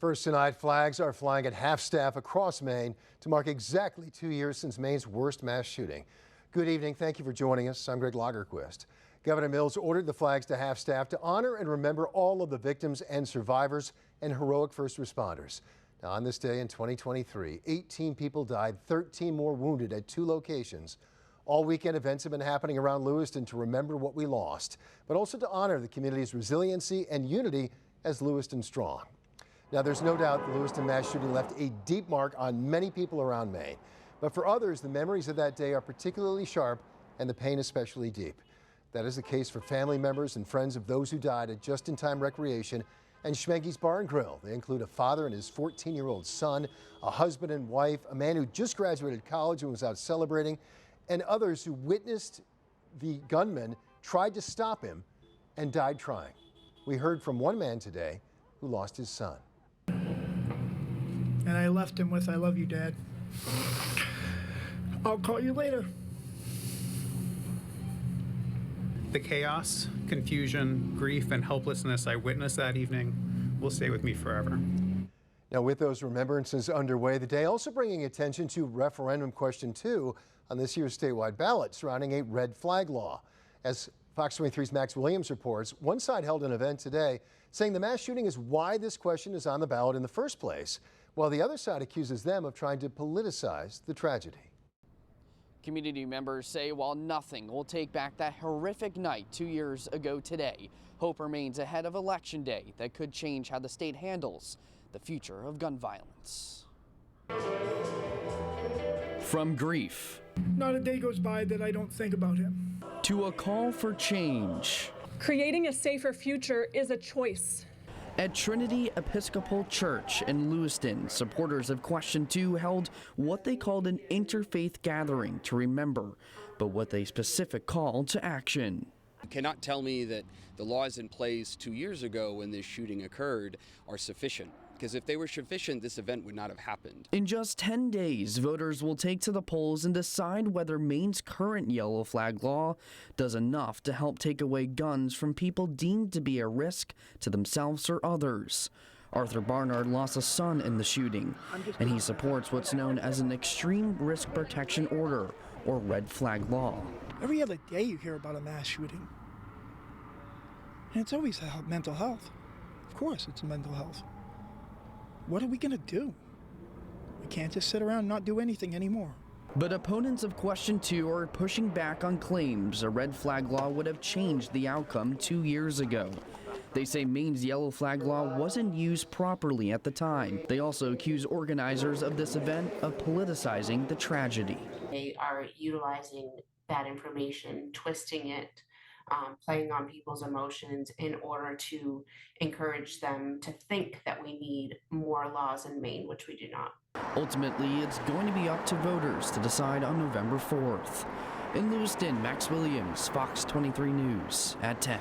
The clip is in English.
First tonight, flags are flying at half-staff across Maine to mark exactly 2 years since Maine's worst mass shooting. Good evening. Thank you for joining us. I'm Greg Lagerquist. Governor Mills ordered the flags to half-staff to honor and remember all of the victims and survivors and heroic first responders. Now, on this day in 2023, 18 people died, 13 more wounded at 2 locations. All weekend events have been happening around Lewiston to remember what we lost, but also to honor the community's resiliency and unity as Lewiston strong. Now, there's no doubt the Lewiston mass shooting left a deep mark on many people around Maine. But for others, the memories of that day are particularly sharp and the pain especially deep. That is the case for family members and friends of those who died at Just-in-Time Recreation and Schmeggy's Bar and Grill. They include a father and his 14-year-old son, a husband and wife, a man who just graduated college and was out celebrating, and others who witnessed the gunman tried to stop him and died trying. We heard from one man today who lost his son. And I left him with, "I love you, Dad. I'll call you later." The chaos, confusion, grief, and helplessness I witnessed that evening will stay with me forever. Now, with those remembrances underway, the day also bringing attention to referendum question 2 on this year's statewide ballot surrounding a red flag law. As Fox 23's Max Williams reports, one side held an event today saying the mass shooting is why this question is on the ballot in the first place, while the other side accuses them of trying to politicize the tragedy. Community members say while nothing will take back that horrific night 2 years ago today, hope remains ahead of Election Day that could change how the state handles the future of gun violence. From grief, Not a day goes by that I don't think about him. to a call for change. Creating a safer future is a choice. At Trinity Episcopal Church in Lewiston, supporters of Question 2 held what they called an interfaith gathering to remember, but with a specific call to action. You cannot tell me that the laws in place 2 years ago when this shooting occurred are sufficient, because if they were sufficient, this event would not have happened. In just 10 days, voters will take to the polls and decide whether Maine's current yellow flag law does enough to help take away guns from people deemed to be a risk to themselves or others. Arthur Barnard lost a son in the shooting, and he supports what's known as an extreme risk protection order, or red flag law. Every other day you hear about a mass shooting. And it's always mental health. Of course it's mental health. What are we going to do? We can't just sit around and not do anything anymore. But opponents of Question 2 are pushing back on claims a red flag law would have changed the outcome 2 years ago. They say Maine's yellow flag law wasn't used properly at the time. They also accuse organizers of this event of politicizing the tragedy. They are utilizing that information, twisting it, playing on people's emotions in order to encourage them to think that we need more laws in Maine, which we do not. Ultimately, it's going to be up to voters to decide on November 4th. In Lewiston, Max Williams, Fox 23 News at 10.